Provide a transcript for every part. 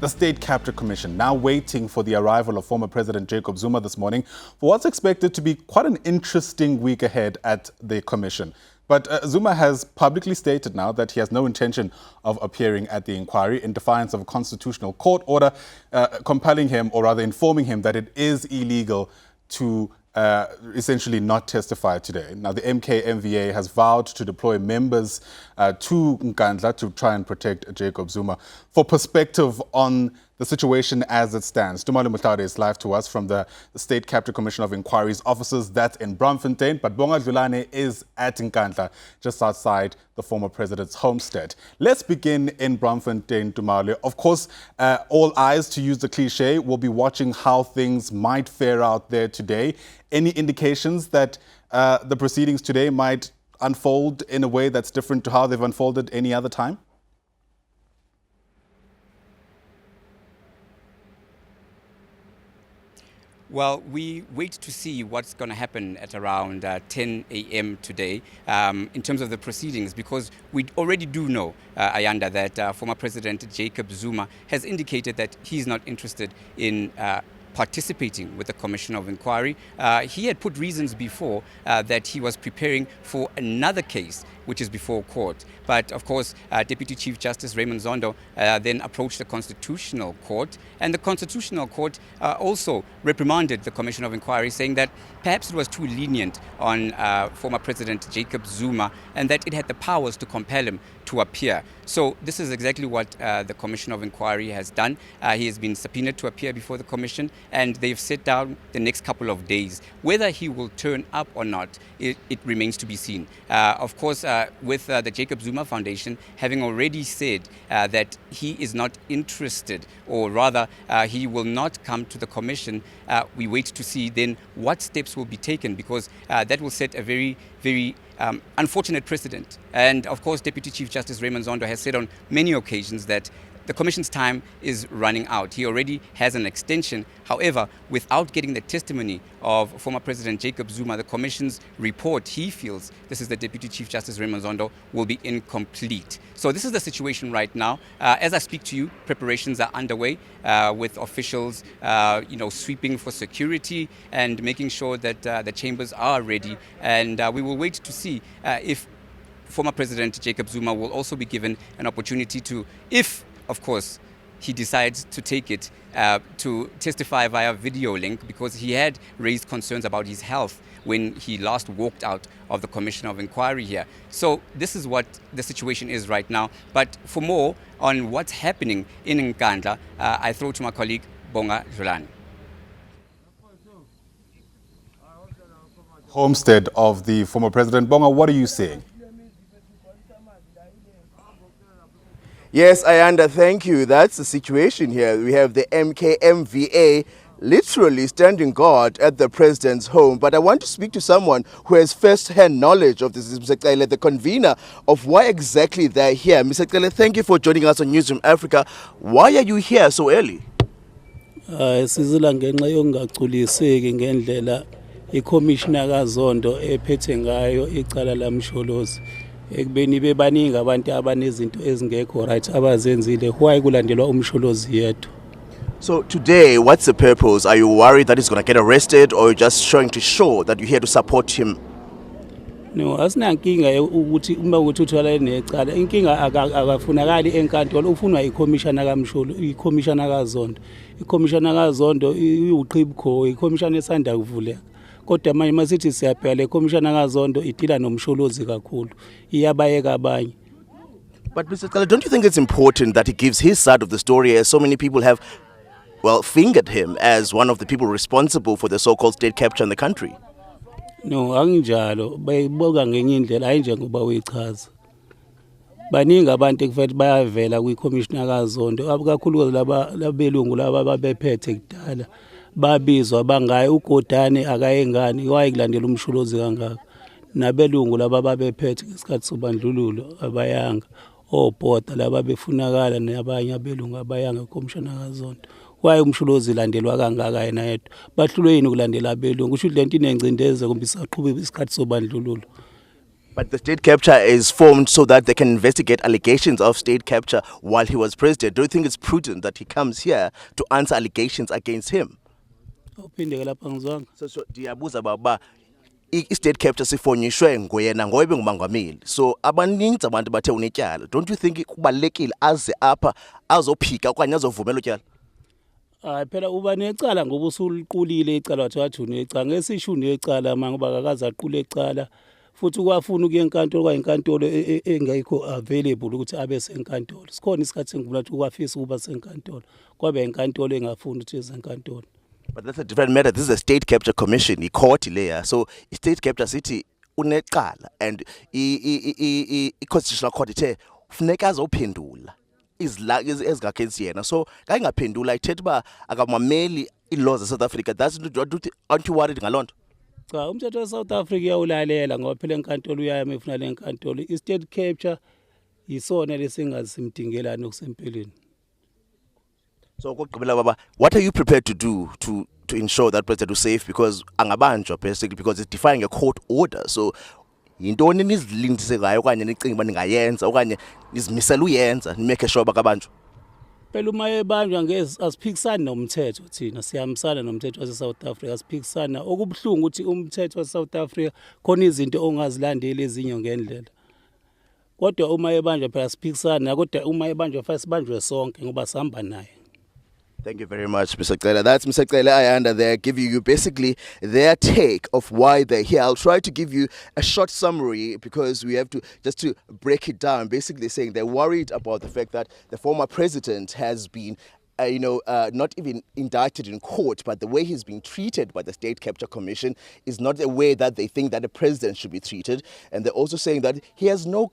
The State Capture Commission now waiting for the arrival of former President Jacob Zuma this morning for what's expected to be quite an interesting week ahead at the Commission. But Zuma has publicly stated now that he has no intention of appearing at the inquiry in defiance of a constitutional court order compelling him, or rather informing him, that it is illegal to essentially not testify today. Now, the MK-MVA has vowed to deploy members to Nkandla to try and protect Jacob Zuma. For perspective on the situation as it stands, Dumalo Mutlade is live to us from the State Capture Commission of Inquiry's offices. That's in Braamfontein, but Bonga Dlulane is at Nkandla, just outside the former president's homestead. Let's begin in Braamfontein, Dumalo. Of course, all eyes, to use the cliche, will be watching how things might fare out there today. Any indications that the proceedings today might unfold in a way that's different to how they've unfolded any other time? Well, we wait to see what's going to happen at around 10 a.m. today in terms of the proceedings, because we already do know, Ayanda, that former President Jacob Zuma has indicated that he's not interested in participating with the Commission of Inquiry. He had put reasons before that he was preparing for another case which is before court. But of course, Deputy Chief Justice Raymond Zondo then approached the Constitutional Court, and the Constitutional Court also reprimanded the Commission of Inquiry, saying that perhaps it was too lenient on former President Jacob Zuma and that it had the powers to compel him to appear. So this is exactly what the Commission of Inquiry has done. He has been subpoenaed to appear before the Commission, and they've set down the next couple of days. Whether he will turn up or not, it remains to be seen. Of course, with the Jacob Zuma Foundation having already said that he is not interested, or rather he will not come to the Commission, we wait to see then what steps will be taken, because that will set a very, very unfortunate precedent. And of course, Deputy Chief Justice Raymond Zondo has said on many occasions that the Commission's time is running out. He already has an extension. However, without getting the testimony of former President Jacob Zuma, the Commission's report, he feels, this is the Deputy Chief Justice Raymond Zondo, will be incomplete. So this is the situation right now. As I speak to you, preparations are underway with officials, sweeping for security and making sure that the chambers are ready. And we will wait to see if former President Jacob Zuma will also be given an opportunity to, if of course he decides to take it, to testify via video link, because he had raised concerns about his health when he last walked out of the Commission of Inquiry here. So this is what the situation is right now. But for more on what's happening in Nkandla, I throw to my colleague Bonga Dlulane. Homestead of the former president. Bonga, what are you saying? Yes, Ayanda, thank you. That's the situation here. We have the MK-MVA literally standing guard at the president's home. But I want to speak to someone who has first-hand knowledge of this, Mr. Nkandla, the convener of why exactly they're here. Mr. Nkandla, thank you for joining us on Newzroom Afrika. Why are you here so early? Sizila ngenxa yokungagculiseki ngendlela iCommissioner kaZondo ephethe ngayo icala lamsholozi. Ekubeni bebaningi abantu abanezinto ezingekho right abazenzile, why kulandelwa umsholozi yethu? So today, what's the purpose? Are you worried that he's going to get arrested, or just showing to show that you're here to support him? No, asinankinga ukuthi uma ukuthi uthwala necala, inkinga akafunakali enkantolo, ufunwa iCommissioner kamsholo, iCommissioner kaZondo. iCommissioner kaZondo uyiqhibukho, iCommissioner esanda kuvuleka. Kodwa manje masithi siyaphela iCommissioner kaZondo idila nomsholozi kakhulu, iyabayeka abanye. But Mr. Nkandla, don't you think it's important that he gives his side of the story, as so many people have, fingered him as one of the people responsible for the so-called state capture in the country? No, anginjalo, bayiboka ngenye indlela ayinjengoba uyichaza. Baningi abantu ekufanele bayavela kwiCommissioner kaZondo, kakhulu labelungu laba babephethe kudala. Babizwa bangaye uGodane akayengani wayekulandela umsholozi kangaka. Nabelungu laba babephethe ngesikhathi sobandlululo abayanga, obhoda laba befunakala nabanye abelungu abayanga iCommissioner kaZondo. Waye umsholozi landelwa kangaka yena yedwa. Bahlulwe yini ukulandela abelungu? Kusho lento inengcindeze kumbe isaqhubeka isikhathi sobandlululo. But the state capture is formed so that they can investigate allegations of state capture while he was president. Do you think it's prudent that he comes here to answer allegations against him? Uphinde lapha ngizwanga. So ndiyabuza baba i-state capture sifonyishwe ngoyena ngoba bengumongameli. So abaninzi abantu bathe unetyala. Don't you think kubalekile aze apha azophika okanye azovumela utyala? Hayi phela uba necala ngoba usuliqulile icala wathi unecala ngesisho unecala mangoba akakaze aqule icala futhi kwafuna ukuya enkantolo kwayinkantolo engekho available ukuthi abe senkantolo. Sikhona isikhathi engivula ukuthi kwafisa ukuba senkantolo kwabe inkantolo engafuni ukuthi ezenkantolo. But that's a different matter. This is a state capture commission. I-court layer. So state capture city unecala and i-constitutional court ithe funeka azophendula ezingakhensi yena. So xa ingaphendula ithetha uba akamameli i-laws of South Africa. Aren't you worried ngaloo nto? Cha umthetho we-South Africa uyawulalela ngoba phela enkantolo uyaya mefuna le nkantolo. I-state capture yisona lesingasimdingelani okusempilweni. So baba, what are you prepared to do to ensure that president is safe, because angabanjwa basically because it's defying a court order? So yintoni nizilindise ngayo okanye nicinga uba ningayenza okanye nizimisela uyenza nimeke sure bakabanjwa? Phela uma ebanjwa asiphikisani nomthetho thina siyahambisana nomthetho wase-South Africa asiphikisana. Okubuhlungu ukuthi umthetho wase-South Africa khona izinto ongazilandeli ezinye ngendlela. Kodwa uma ebanjwa phela siphikisana kodwa uma ebanjwa fanele sibanjwe sonke ngoba sihamba naye. Thank you very much, Mr. Nkandla. That's Mr. Nkandla Ayanda there, giving you basically their take of why they're here. I'll try to give you a short summary because we have to just to break it down. Basically saying they're worried about the fact that the former president has been not even indicted in court, but the way he's being treated by the State Capture Commission is not the way that they think that a president should be treated. And they're also saying that he has no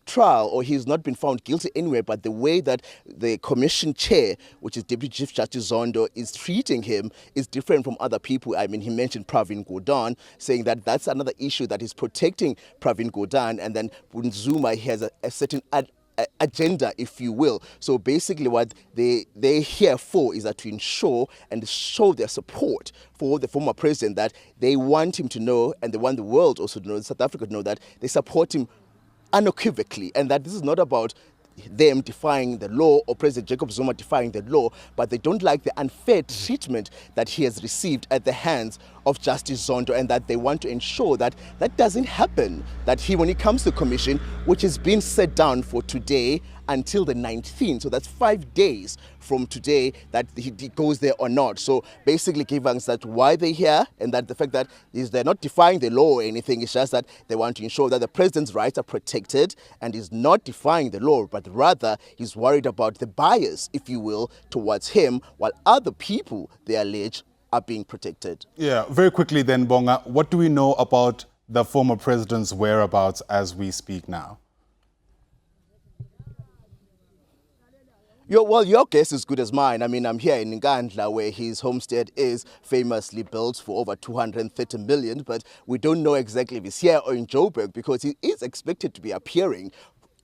trial or he's not been found guilty anywhere, but the way that the commission chair, which is Deputy Chief Justice Zondo, is treating him is different from other people. I mean, he mentioned Pravin Gordhan, saying that that's another issue, that is protecting Pravin Gordhan, and then Zuma, he has a certain agenda, if you will. So basically what they're here for is that to ensure and show their support for the former president, that they want him to know, and they want the world also to know, South Africa to know, that they support him unequivocally, and that this is not about them defying the law or President Jacob Zuma defying the law, but they don't like the unfair treatment that he has received at the hands of Justice Zondo, and that they want to ensure that that doesn't happen, that when he comes to the commission, which has been set down for today until the 19th, so that's 5 days from today, that he goes there or not. So basically giving us that why they're here, and that the fact that they're not defying the law or anything, it's just that they want to ensure that the president's rights are protected, and he's not defying the law, but rather he's worried about the bias, if you will, towards him, while other people, they allege, are being protected. Yeah, very quickly then, Bonga, what do we know about the former president's whereabouts as we speak now? Your guess is good as mine. I mean, I'm here in Nkandla, where his homestead is famously built for over 230 million, but we don't know exactly if he's here or in Joburg, because he is expected to be appearing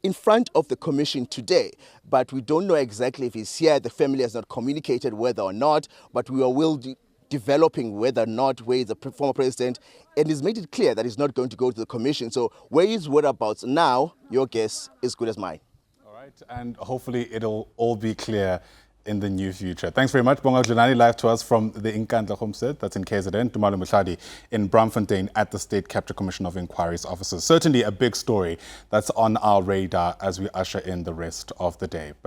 in front of the commission today, but we don't know exactly if he's here. The family has not communicated whether or not, but we will developing whether or not where is the former president, and he's made it clear that he's not going to go to the commission. So where his whereabouts now, your guess is good as mine. All right, and hopefully it'll all be clear in the near future. Thanks very much, Bonga Dlulane, live to us from the Nkandla homestead, that's in KZN, Tumalo Muhladi in Braamfontein at the State Capture Commission of Inquiry's offices. Certainly a big story that's on our radar as we usher in the rest of the day.